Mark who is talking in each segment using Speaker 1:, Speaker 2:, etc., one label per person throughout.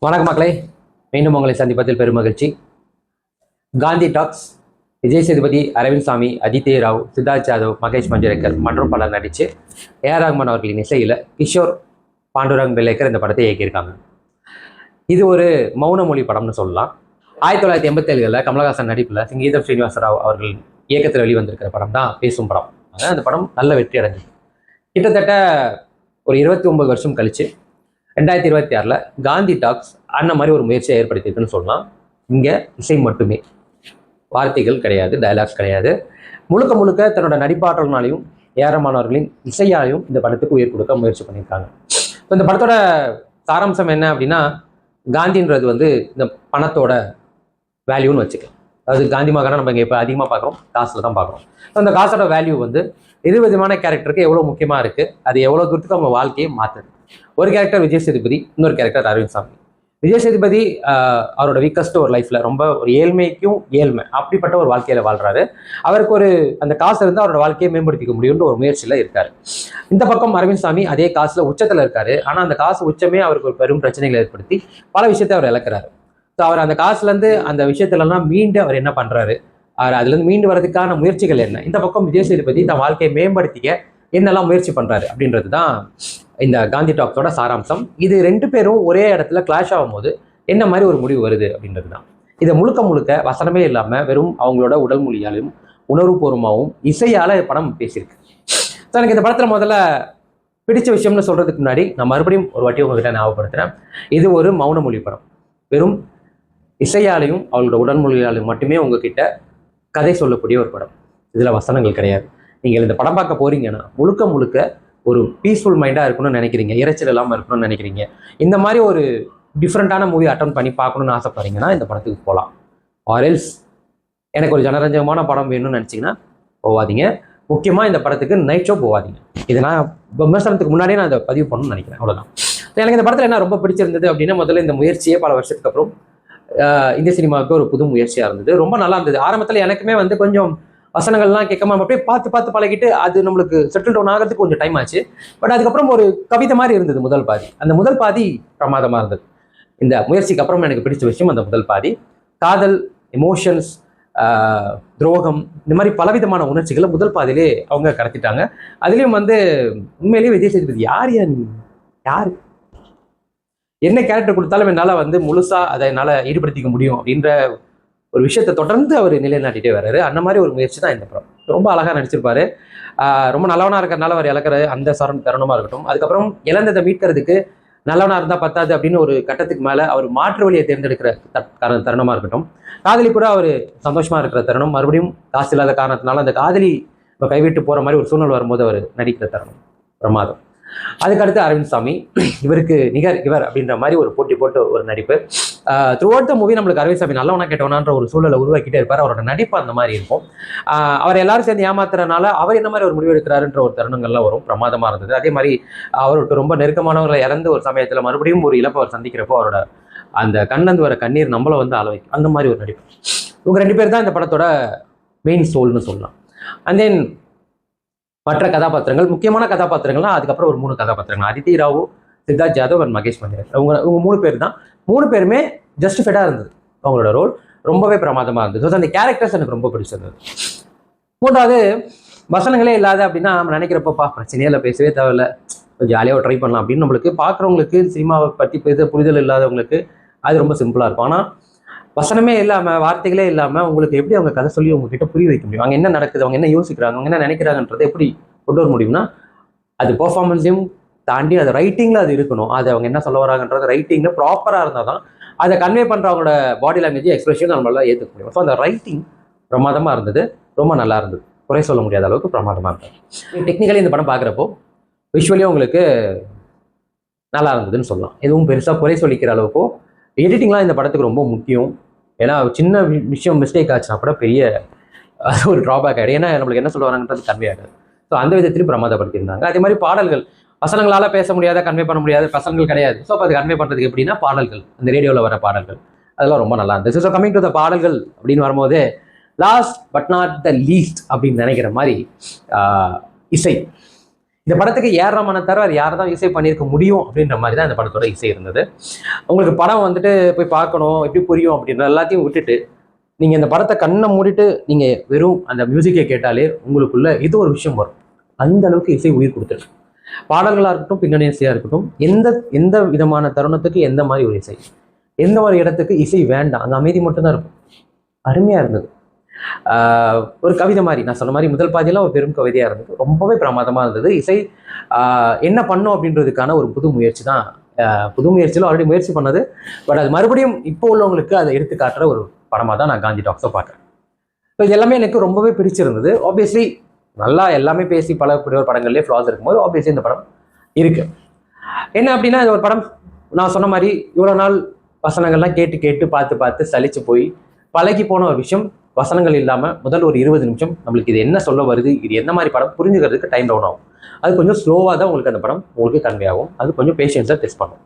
Speaker 1: வணக்கம் மக்களே, மீண்டும் உங்களை சந்திப்பதில் பெரும் மகிழ்ச்சி. காந்தி டாக்ஸ் விஜய் சேதுபதி, அரவிந்த் சாமி, அதித்ய ராவ், சித்தார்த் யாதவ், மகேஷ் மஞ்சுரேக்கர் மற்றும் பலர் நடித்து ஏஆர் ரஹ்மான் அவர்களின் இசையில் கிஷோர் பாண்டுரங் பெல்லேக்கர் இந்த படத்தை இயக்கியிருக்காங்க. இது ஒரு மௌன மொழி படம்னு சொல்லலாம். 1987 கமலஹாசன் நடிப்பில் சங்கீதம் ஸ்ரீனிவாச ராவ் அவர்கள் இயக்கத்தில் வெளிவந்திருக்கிற படம் தான் பேசும் படம். அந்த படம் நல்ல வெற்றி அடைஞ்சது. கிட்டத்தட்ட ஒரு 29 வருஷம் கழிச்சு 2026 காந்தி டாக்ஸ் அந்த மாதிரி ஒரு முயற்சியை ஏற்படுத்தியிருக்குன்னு சொல்லலாம். இங்கே இசை மட்டுமே, வார்த்தைகள் கிடையாது, டயலாக்ஸ் கிடையாது. முழுக்க முழுக்க தன்னோட நடிப்பாற்றல்னாலையும் ஏஆர்மானவர்களின் இசையாலையும் இந்த படத்துக்கு உயிர் கொடுக்க முயற்சி பண்ணியிருக்காங்க. இப்போ இந்த படத்தோட சாராம்சம் என்ன அப்படின்னா, காந்தின்றது இந்த பணத்தோட வேல்யூன்னு வச்சுக்கலாம். அதாவது காந்தி மகானா நம்ம இங்கே இப்போ அதிகமாக பார்க்குறோம், காசில் தான் பார்க்குறோம். அந்த காசோட வேல்யூ இரு விதமான கேரக்டருக்கு எவ்வளோ முக்கியமாக இருக்குது, அது எவ்வளோ தூரத்துக்கு அவங்க வாழ்க்கையை மாற்றுது. ஒரு கேரக்டர் விஜய் சேதுபதி, இன்னொரு கேரக்டர் அரவிந்த் சாமி. விஜய் சேதுபதி அவரோட வீக்கஸ்ட் ஒரு லைஃப்ல ரொம்ப ஒரு ஏழ்மைக்கும் ஏழ்மை அப்படிப்பட்ட ஒரு வாழ்க்கையில வாழ்றாரு. அவருக்கு அந்த காசு இருந்து அவரோட வாழ்க்கையை மேம்படுத்திக்க முடியும்னு ஒரு முயற்சியில இருக்காரு. இந்த பக்கம் அரவிந்த் சாமி அதே காசுல உச்சத்துல இருக்காரு. ஆனா அந்த காசு உச்சமே அவருக்கு ஒரு பெரும் பிரச்சனைகளை ஏற்படுத்தி பல விஷயத்தை அவர் இழக்கிறாரு. ஸோ அவர் அந்த காசுல இருந்து அந்த விஷயத்துலலாம் மீண்டு அவர் என்ன பண்றாரு, அவர் அதுல இருந்து மீண்டு வரதுக்கான முயற்சிகள் என்ன, இந்த பக்கம் விஜய் சேதுபதி தன் வாழ்க்கையை மேம்படுத்திக்க என்னெல்லாம் முயற்சி பண்றாரு அப்படின்றது தான் இந்த காந்தி டாக்ஸோட சாராம்சம். இது ரெண்டு பேரும் ஒரே இடத்துல கிளாஷ் ஆகும்போது என்ன மாதிரி ஒரு முடிவு வருது அப்படின்றது தான். இதை முழுக்க முழுக்க வசனமே இல்லாமல் வெறும் அவங்களோட உடல் மொழியாலும் உணர்வுபூர்வமாகவும் இசையால படம் பேசியிருக்கு. ஸோ எனக்கு இந்த படத்தில் முதல்ல பிடிச்ச விஷயம்னு சொல்றதுக்கு முன்னாடி நான் மறுபடியும் ஒரு வாட்டி உங்ககிட்ட ஞாபகப்படுத்துறேன். இது ஒரு மௌன மொழி படம். வெறும் இசையாலையும் அவங்களோட உடல் மொழியாலையும் மட்டுமே உங்ககிட்ட கதை சொல்லக்கூடிய ஒரு படம். இதில் வசனங்கள் கிடையாது. நீங்கள் இந்த படம் பார்க்க போறீங்கன்னா முழுக்க முழுக்க ஒரு பீஸ்ஃபுல் மைண்டாக இருக்கணும்னு நினைக்கிறீங்க, இறைச்சல் இல்லாமல் இருக்கணும்னு நினைக்கிறீங்க, இந்த மாதிரி ஒரு டிஃப்ரெண்ட்டான மூவி அட்டன் பண்ணி பார்க்கணும்னு ஆசைப்படுறீங்கன்னா இந்த படத்துக்கு போகலாம். ஆர்எல்ஸ் எனக்கு ஒரு ஜனரஞ்சகமான படம் வேணும்னு நினச்சிங்கன்னா போகாதீங்க. முக்கியமாக இந்த படத்துக்கு நைட் ஷோ போகாதீங்க. இதை நான் விமர்சனத்துக்கு முன்னாடியே நான் அதை பதிவு பண்ணணும்னு நினைக்கிறேன். அவ்வளோதான். எனக்கு இந்த படத்தில் என்ன ரொம்ப பிடிச்சிருந்தது அப்படின்னா, முதல்ல இந்த முயற்சியே பல வருஷத்துக்கு அப்புறம் இந்திய சினிமாவுக்கு ஒரு புது முயற்சியாக இருந்தது. ரொம்ப நல்லா இருந்தது. ஆரம்பத்தில் எனக்குமே கொஞ்சம் வசனங்கள்லாம் கேட்காம அப்படியே பார்த்து பழகிட்டு அது நம்மளுக்கு செட்டில் டவுன் ஆகிறதுக்கு கொஞ்சம் டைம் ஆச்சு. பட் அதுக்கப்புறம் ஒரு கவிதை மாதிரி இருந்தது முதல் பாதி. அந்த முதல் பாதி பிரமாதமாக இருந்தது. இந்த முயற்சிக்கு அப்புறம் எனக்கு பிடிச்ச விஷயம் அந்த முதல் பாதி. காதல், எமோஷன்ஸ், துரோகம், இந்த மாதிரி பலவிதமான உணர்ச்சிகளை முதல் பாதியிலே அவங்க கடத்திட்டாங்க. அதுலேயும் உண்மையிலேயே விஜய் சேதுபதி யார் என்ன கேரக்டர் கொடுத்தாலும் என்னால் முழுசா அதை என்னால் ஈடுபடுத்திக்க முடியும் அப்படின்ற ஒரு விஷயத்தை தொடர்ந்து அவர் நிலைநாட்டிட்டே வர்றாரு. அந்த மாதிரி ஒரு முயற்சி தான் இந்த படம். ரொம்ப அழகாக நடிச்சிருப்பாரு. ரொம்ப நல்லவனாக இருக்கிறனால அவர் இழக்கிற அந்த தருணமாக இருக்கட்டும். அதுக்கப்புறம் இழந்ததை மீட்கிறதுக்கு நல்லவனாக இருந்தால் பத்தாது அப்படின்னு ஒரு கட்டத்துக்கு மேலே அவர் மாற்று வழியை தேர்ந்தெடுக்கிற தருணமாக இருக்கட்டும். காதலி கூட அவர் சந்தோஷமாக இருக்கிற தருணம், மறுபடியும் காசு இல்லாத காரணத்தினால அந்த காதலி கைவிட்டு போகிற மாதிரி ஒரு சூழ்நிலை வரும்போது அவர் நடிக்கிற தருணம் பிரமாதம். அதுக்கடுத்து அரவிந்த் சாமி, இவருக்கு நிகர் இவர் அப்படின்ற மாதிரி ஒரு போட்டி போட்டு ஒரு நடிப்பு. த்ரூ அவுட் த மூவி நம்மளுக்கு அரவிந்த் சாமி நல்லவனா கேட்டவனான்ற ஒரு சூழலை உருவாக்கிட்டே இருப்பார். அவரோட நடிப்பு அந்த மாதிரி இருக்கும். அவர் எல்லாரும் சேர்ந்து ஏமாத்துறதுனால அவர் என்ன மாதிரி ஒரு முடிவு எடுக்கிறாருன்ற ஒரு தருணங்கள்லாம் வரும். பிரமாதமாக இருந்தது. அதே மாதிரி அவருக்கு ரொம்ப நெருக்கமானவர்களை இறந்து ஒரு சமயத்தில் மறுபடியும் ஒரு இழப்பை அவர் சந்திக்கிறப்போ அவரோட அந்த கண்ணந்து வர கண்ணீர் நம்மளை அளவைக்கும். அந்த மாதிரி ஒரு நடிப்பு. இவங்க ரெண்டு பேர் தான் இந்த படத்தோட மெயின் சோல்னு சொல்லலாம். அண்ட் தென் மற்ற கதாபாத்திரங்கள், முக்கியமான கதாபாத்திரங்கள்லாம் அதுக்கப்புறம் ஒரு 3 கதாபாத்திரங்கள், அதித்ய ராவ், சித்தார்த் யாதவ் அண்ட் மகேஷ் மஞ்சுரேக்கர். இவங்க 3 பேர் தான். 3 பேருமே ஜஸ்டிஃபைடாக இருந்தது. அவங்களோட ரோல் ரொம்பவே பிரமாதமாக இருந்தது. ஸோ அந்த கேரக்டர்ஸ் எனக்கு ரொம்ப பிடிச்சிருந்தது. 3வது, வசனங்களே இல்லாத அப்படின்னா நம்ம நினைக்கிறப்பப்பா பிரச்சனையே இல்லை, பேசவே தேவையில்லை, கொஞ்சம் ஜாலியாக ட்ரை பண்ணலாம் அப்படின்னு நம்மளுக்கு பார்க்குறவங்களுக்கு, சினிமாவை பற்றி புரிதல் இல்லாதவங்களுக்கு அது ரொம்ப சிம்பிளாக இருக்கும். ஆனால் வசனமே இல்லாமல், வார்த்தைகளே இல்லாமல் உங்களுக்கு எப்படி அவங்க கதை சொல்லி உங்ககிட்ட புரிய வைக்க முடியும்? அவங்க என்ன நடக்குது, அவங்க என்ன யோசிக்கிறாங்க, அவங்க என்ன நினைக்கிறாங்கன்றதை எப்படி கொண்டு வர முடியும்னா, அது பெர்ஃபார்மன்ஸையும் தாண்டி அது ரைட்டிங்கில் அது இருக்கணும். அது அவங்க என்ன சொல்ல வராங்கன்றது ரைட்டிங்கில் ப்ராப்பராக இருந்தால் தான் அதை கன்வே பண்ணுறவங்களோட பாடி லாங்குவேஜ், எக்ஸ்பிரஷன் நம்மளால ஏற்றுக்க முடியும். ஸோ அந்த ரைட்டிங் பிரமாதமாக இருந்தது, ரொம்ப நல்லா இருந்தது, குறை சொல்ல முடியாத அளவுக்கு பிரமாதமாக இருந்தது. டெக்னிக்கலி இந்த படம் பார்க்குறப்போ விஷுவலியும் உங்களுக்கு நல்லா இருந்ததுன்னு சொல்லலாம். எதுவும் பெருசாக குறை சொல்லிக்கிற அளவுக்கோ. எடிட்டிங்லாம் இந்த படத்துக்கு ரொம்ப முக்கியம். ஏன்னா சின்ன விஷயம் மிஸ்டேக் ஆச்சுன்னா கூட பெரிய ஒரு ட்ராபேக் ஆகிடும். ஏன்னா நம்மளுக்கு என்ன சொல்ல வராங்கன்றது கன்வே ஆகாது. ஸோ அந்த விதத்திலையும் பிரமாதப்படுத்தியிருந்தாங்க. அதே மாதிரி பாடல்கள், வசனங்களால் பேச முடியாத, கன்வே பண்ண முடியாத பசங்கள் கிடையாது. ஸோ அப்போ அது கன்வே பண்ணுறதுக்கு எப்படின்னா பாடல்கள், அந்த ரேடியோவில் வர பாடல்கள், அதெல்லாம் ரொம்ப நல்லா இருந்துச்சு. ஸோ கமிங் டு த பாடல்கள் அப்படின்னு வரும்போது, last but not the least அப்படின்னு நினைக்கிற மாதிரி இசை. இந்த படத்துக்கு ஏஆர் ரஹ்மானை தவிர வேறு யார் தான் இசை பண்ணியிருக்க முடியும் அப்படின்ற மாதிரி தான் இந்த படத்தோட இசை இருந்தது. உங்களுக்கு படம் வந்துட்டு போய் பார்க்கணும், எப்படி புரியும் அப்படின்ற எல்லாத்தையும் விட்டுட்டு நீங்கள் இந்த படத்தை கண்ணை மூடிட்டு நீங்கள் வெறும் அந்த மியூசிக்கை கேட்டாலே உங்களுக்குள்ள இது ஒரு விஷயம் வரும். அந்த அளவுக்கு இசை உயிர் கொடுத்துருக்கு. பாடல்களாக இருக்கட்டும், பின்னணி இசையாக இருக்கட்டும், எந்த எந்த விதமான தருணத்துக்கு எந்த மாதிரி ஒரு இசை, எந்த ஒரு இடத்துக்கு இசை வேண்டாம், அந்த அமைதி மட்டும்தான் இருக்கும். அருமையாக இருந்தது. ஒரு கவிதை மாதிரி நான் சொன்ன மாதிரி முதல் பாதியெல்லாம் ஒரு பெரும் கவிதையாக இருந்தது. ரொம்பவே பிரமாதமாக இருந்தது. இசை என்ன பண்ணும் அப்படின்றதுக்கான ஒரு புது முயற்சி தான். புது முயற்சியில் ஆல்ரெடி முயற்சி பண்ணது. பட் அது மறுபடியும் இப்போ உள்ளவங்களுக்கு அதை எடுத்து காட்டுற ஒரு படமாக தான் நான் காந்தி டாக்ஸை பார்க்குறேன். ஸோ இது எல்லாமே எனக்கு ரொம்பவே பிடிச்சிருந்தது. ஆப்வியஸ்லி நல்லா எல்லாமே பேசி பழகக்கூடிய ஒரு படங்கள்லேயே ஃப்ளாஸ் இருக்கும்போது ஆப்வியஸ்லி இந்த படம் இருக்குது. என்ன அப்படின்னா இது ஒரு படம் நான் சொன்ன மாதிரி இவ்வளோ நாள் வசனங்கள்லாம் கேட்டு கேட்டு பார்த்து பார்த்து சலிச்சு போய் பழகி போன ஒரு விஷயம். வசனங்கள் இல்லாமல் முதல் ஒரு 20 நிமிஷம் நம்மளுக்கு இது என்ன சொல்ல வருது, இது என்ன மாதிரி படம் புரிஞ்சுக்கிறதுக்கு டைம் டவுன் ஆகும். அது கொஞ்சம் ஸ்லோவாக தான் உங்களுக்கு அந்த படம் உங்களுக்கு கன்வே ஆகும். அது கொஞ்சம் பேஷன்ஸாக டெஸ்ட் பண்ணும்.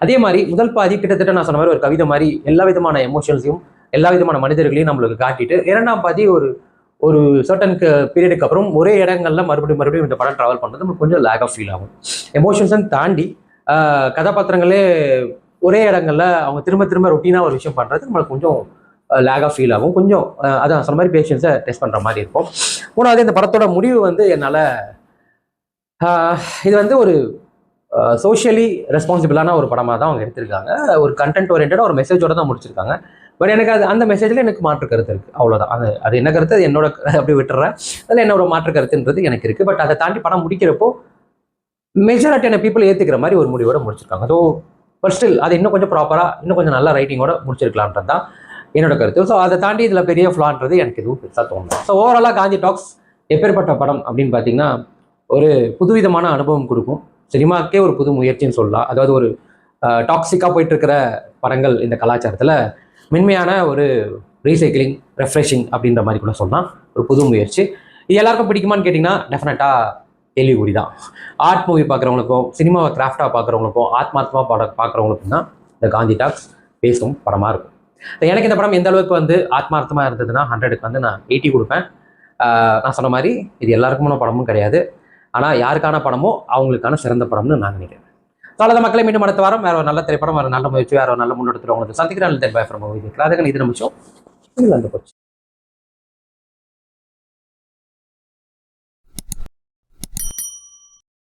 Speaker 1: அதே மாதிரி முதல் பாதி கிட்டத்தட்ட நான் சொன்ன மாதிரி ஒரு கவிதை மாதிரி எல்லா விதமான எமோஷன்ஸையும் எல்லா விதமான மனிதர்களையும் நம்மளுக்கு காட்டிட்டு, இரண்டாம் பாதி ஒரு ஒரு சர்டன் பீரியடுக்கு அப்புறம் ஒரே இடங்கள்ல மறுபடியும் இந்த படம் ட்ராவல் பண்ணுறது நமக்கு கொஞ்சம் லேக் ஆஃப் ஃபீல் ஆகும். எமோஷன்ஸை தாண்டி கதாபாத்திரங்களே ஒரே இடங்கள்ல அவங்க திரும்ப திரும்ப ரொட்டீனாக ஒரு விஷயம் பண்ணுறது நம்மளுக்கு கொஞ்சம் லேக் ஆஃப் ஃபீல் ஆகும். கொஞ்சம் அதான் சொன்ன மாதிரி பேஷன்ஸை டெஸ்ட் பண்ணுற மாதிரி இருக்கும். மூணாவது இந்த படத்தோட முடிவு வந்து என்னால் இது வந்து ஒரு சோஷியலி ரெஸ்பான்சிபிளான ஒரு படமாக தான் அவங்க எடுத்திருக்காங்க. ஒரு கண்டென்ட் ஓரியன்டாக ஒரு மெசேஜோட தான் முடிச்சிருக்காங்க. பட் எனக்கு அது அந்த மெசேஜில் எனக்கு மாற்று கருத்து இருக்குது. அவ்வளோதான். அது என்ன கருத்து, அது என்னோட அப்படி விட்டுறேன். அதில் என்னோட மாற்று கருத்துன்றது எனக்கு இருக்குது. பட் அதை தாண்டி படம் முடிக்கிறப்போ மெஜாரிட்டியான பீப்புள் ஏற்றுக்கிற மாதிரி ஒரு முடிவோட முடிச்சிருக்காங்க. ஸோ பட் ஸ்டில் அது இன்னும் கொஞ்சம் ப்ராப்பராக இன்னும் கொஞ்சம் நல்ல ரைட்டிங்கோட முடிச்சிருக்கலான்றது தான் என்னோட கருத்து. ஸோ அதை தாண்டி இதில் பெரிய ஃப்ளான்றது எனக்கு எதுவும் பெருசாக தோணும். ஸோ ஓவராலாக காந்தி டாக்ஸ் எப்பேற்பட்ட படம் அப்படின்னு பார்த்தீங்கன்னா ஒரு புதுவிதமான அனுபவம் கொடுக்கும். சினிமாக்கே ஒரு புது முயற்சின்னு சொல்லலாம். அதாவது ஒரு டாக்ஸிக்காக போயிட்டு இருக்கிற படங்கள் இந்த கலாச்சாரத்தில் மென்மையான ஒரு ரீசைக்கிளிங், ரெஃப்ரெஷிங் அப்படின்ற மாதிரி கூட சொல்லலாம். ஒரு புது முயற்சி. இது எல்லாருக்கும் பிடிக்குமான்னு கேட்டிங்கன்னா டெஃபினட்டாக கேள்விக்குறி தான். ஆர்ட் மூவி பார்க்குறவங்களுக்கும் சினிமாவை கிராஃப்டாக பார்க்குறவங்களுக்கும் ஆத்மார்த்தமாக பார்க்குறவங்களுக்கும் தான் இந்த காந்தி டாக்ஸ் பேசும் படமாக இருக்கும். எனக்கு இந்த படம் எந்த அளவுக்கு வந்து ஆத்மார்த்தமாக இருந்ததுன்னா 100க்கு வந்து நான் 80 கொடுப்பேன். நான் சொன்ன மாதிரி இது எல்லாருக்குமான படமும் கிடையாது. ஆனால் யாருக்கான படமோ அவங்களுக்கான சிறந்த படம்னு நான் நினைக்கிறேன். சாலத மக்களை மீண்டும் அடுத்த வாரம் வேற ஒரு நல்ல திரைப்படம், வேற நல்ல முயற்சி, வேற ஒரு நல்ல முன்னெடுத்து உங்களுக்கு சந்திக்கிறேன். இது நம்ம ஷோ.